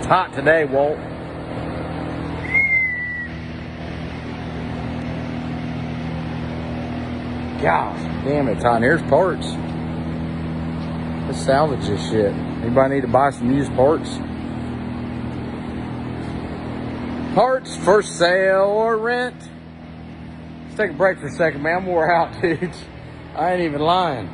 hot today, Walt. Gosh, damn, it's hot. And here's parts. Let's salvage this shit. Anybody need to buy some used parts? Parts for sale or rent. Let's take a break for a second, man. I'm wore out, dudes. I ain't even lying.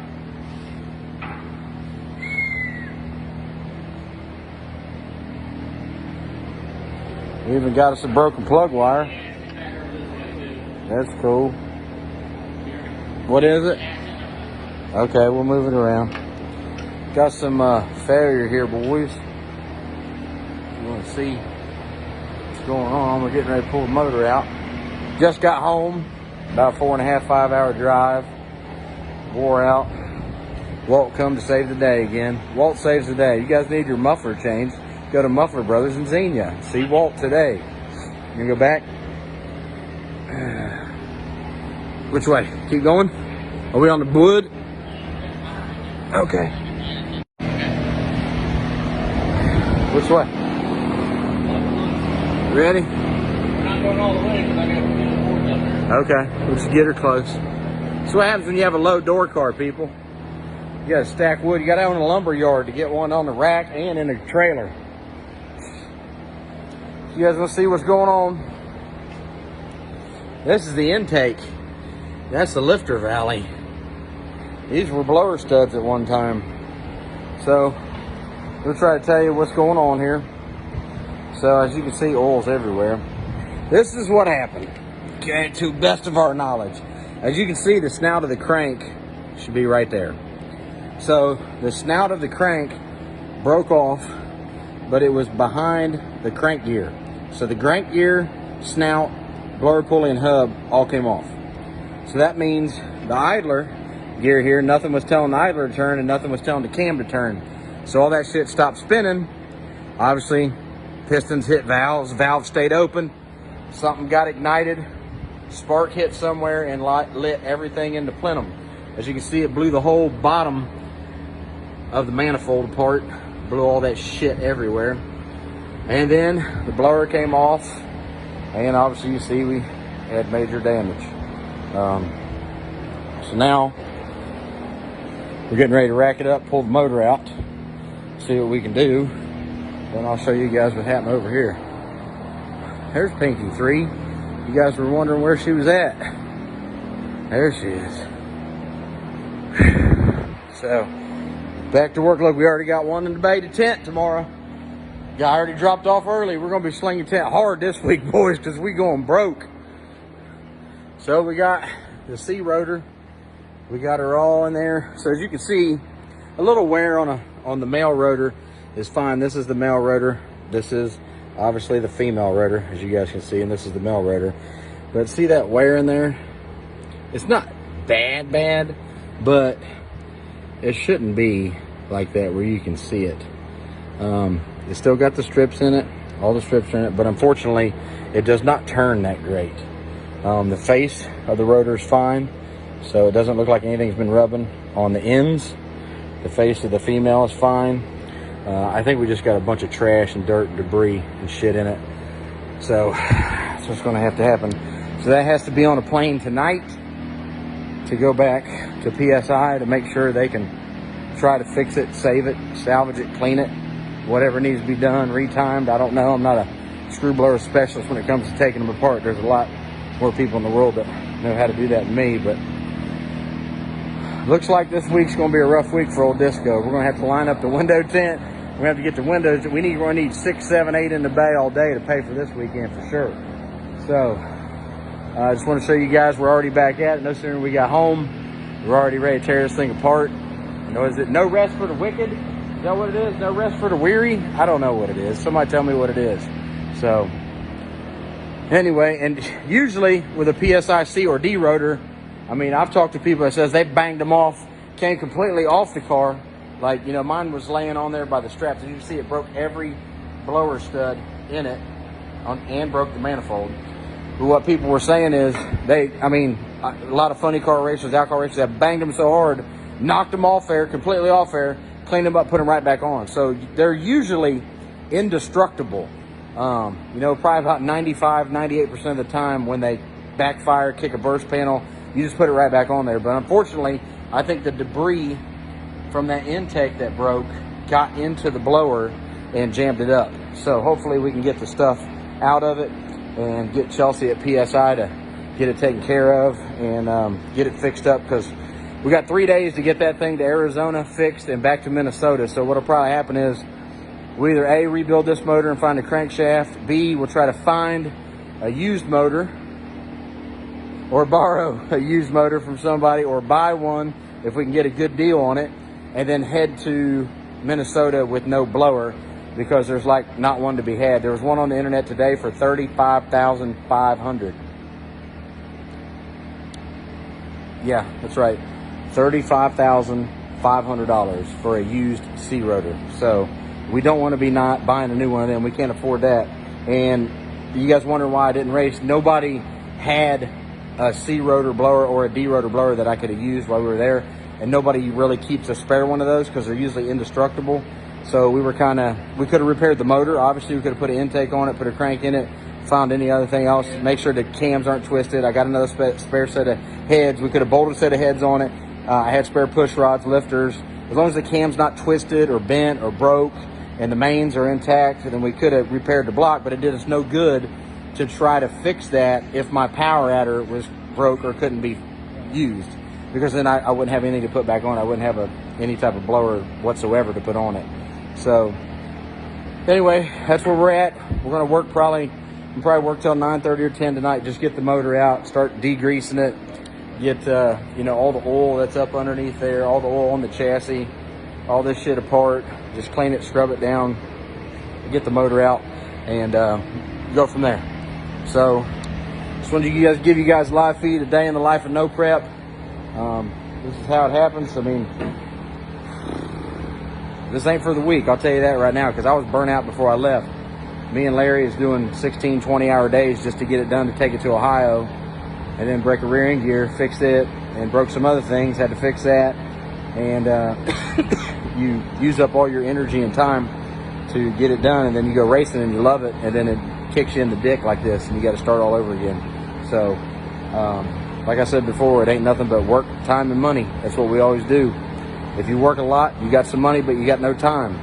We even got us a broken plug wire. That's cool. What is it? Okay, we'll move it around. Got some failure here, boys. You want to see what's going on? We're getting ready to pull the motor out. Just got home. About a 4.5, 5 hour drive. Wore out. Walt come to save the day again. Walt saves the day. You guys need your muffler changed. Go to Muffler Brothers in Xenia. See Walt today. You gonna go back? Which way? Keep going? Are we on the wood? Okay. Which way? Ready? We're not going all the way because I got to get the boards up there. Okay. Let's get her close. That's what happens when you have a low door car, people. You gotta stack wood. You gotta own a lumber yard to get one on the rack and in a trailer. You guys want to see what's going on? This is the intake. That's the lifter valley. These were blower studs at one time. So we'll try to tell you what's going on here. So as you can see, oil's everywhere. This is what happened. Okay, to best of our knowledge. As you can see, the snout of the crank should be right there. So the snout of the crank broke off, but it was behind the crank gear. So the crank gear, snout, blower pulley, and hub all came off. So that means the idler gear here, nothing was telling the idler to turn and nothing was telling the cam to turn. So all that shit stopped spinning. Obviously, pistons hit valves, valve stayed open, something got ignited, spark hit somewhere and lit everything into plenum. As you can see, it blew the whole bottom of the manifold apart, blew all that shit everywhere. And then the blower came off, and obviously you see we had major damage. So now we're getting ready to rack it up, pull the motor out, see what we can do. Then I'll show you guys what happened over here. There's Pinky 3. You guys were wondering where she was at. There she is. So back to work. Look, we already got one in the bay to tent tomorrow. Guy already dropped off early. We're gonna be slinging tent hard this week, boys, because we going broke. So we got the C rotor. We got her all in there. So as you can see, a little wear on the male rotor is fine. This is the male rotor. This is obviously the female rotor, as you guys can see, and this is the male rotor. But see that wear in there? It's not bad, but it shouldn't be like that where you can see it. It's still got the strips in it, all the strips are in it, but unfortunately, it does not turn that great. The face of the rotor is fine, so it doesn't look like anything's been rubbing on the ends. The face of the female is fine. I think we just got a bunch of trash and dirt and debris and shit in it. So that's what's gonna have to happen. So that has to be on a plane tonight to go back to PSI to make sure they can try to fix it, save it, salvage it, clean it, whatever needs to be done, retimed. I don't know. I'm not a screw blower specialist when it comes to taking them apart. There's a lot more people in the world that know how to do that than me, but looks like this week's gonna be a rough week for old Disco. We're gonna have to line up the window tent. We're gonna have to get the windows. We're gonna need 6, 7, 8 in the bay all day to pay for this weekend for sure. So I just want to show you guys we're already back at it. No sooner we got home, we're already ready to tear this thing apart. You know, is it no rest for the wicked? Is that what it is? No rest for the weary? I don't know what it is. Somebody tell me what it is. So anyway, and usually with a PSI C or D rotor, I mean, I've talked to people that says they banged them off, came completely off the car. Like, you know, mine was laying on there by the straps. As you can see, it broke every blower stud in it and broke the manifold. But what people were saying is a lot of funny car racers, out car racers have banged them so hard, knocked them off air, completely off air, cleaned them up, put them right back on. So they're usually indestructible. You know, probably about 95, 98% of the time when they backfire, kick a burst panel, you just put it right back on there. But unfortunately, I think the debris from that intake that broke got into the blower and jammed it up. So hopefully we can get the stuff out of it and get Chelsea at PSI to get it taken care of and get it fixed up, because we got 3 days to get that thing to Arizona fixed and back to Minnesota. So what'll probably happen is we either A, rebuild this motor and find a crankshaft, B, we'll try to find a used motor or borrow a used motor from somebody or buy one if we can get a good deal on it, and then head to Minnesota with no blower, because there's like not one to be had. There was one on the internet today for $35,500. Yeah, that's right. $35,500 for a used C rotor. So we don't want to be not buying a new one of them. We can't afford that. And you guys wonder why I didn't race. Nobody had a C rotor blower or a D rotor blower that I could have used while we were there. And nobody really keeps a spare one of those because they're usually indestructible. So we could have repaired the motor. Obviously, we could have put an intake on it, put a crank in it, found any other thing else, make sure the cams aren't twisted. I got another spare set of heads. We could have bolted a set of heads on it. I had spare push rods, lifters. As long as the cam's not twisted or bent or broke and the mains are intact, then we could have repaired the block. But it did us no good to try to fix that if my power adder was broke or couldn't be used, because then I wouldn't have anything to put back on. I wouldn't have any type of blower whatsoever to put on it. So anyway, that's where we're at. We're going to work probably work till 9:30 or 10 tonight. Just get the motor out, start degreasing it, get you know, all the oil that's up underneath there, all the oil on the chassis, all this shit apart. Just clean it, scrub it down, get the motor out, and go from there. So just wanted to give you guys live feed, a day in the life of No Prep. This is how it happens. I mean, this ain't for the weak, I'll tell you that right now, because I was burnt out before I left. Me and Larry is doing 16, 20-hour days just to get it done to take it to Ohio, and then break a rear end gear, fixed it, and broke some other things, had to fix that. And you use up all your energy and time to get it done, and then you go racing and you love it, and then it kicks you in the dick like this, and you got to start all over again. So, like I said before, it ain't nothing but work, time, and money. That's what we always do. If you work a lot, you got some money, but you got no time.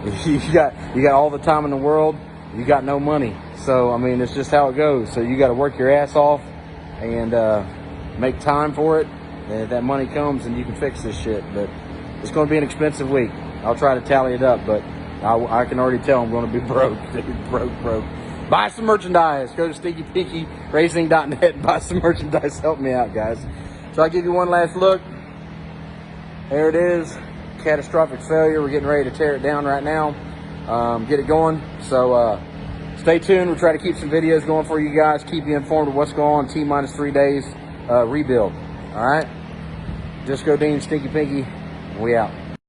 If you got all the time in the world, you got no money. So, I mean, it's just how it goes. So you got to work your ass off and make time for it. And if that money comes, and you can fix this shit. But it's going to be an expensive week. I'll try to tally it up, but I can already tell I'm going to be broke. Broke. Buy some merchandise. Go to StinkyPinkyRacing.net and buy some merchandise. Help me out, guys. So I'll give you one last look. There it is. Catastrophic failure. We're getting ready to tear it down right now. Get it going. So stay tuned. We'll try to keep some videos going for you guys. Keep you informed of what's going on. T-minus 3 days rebuild. All right. Just go Dean, Stinky Pinky. We out.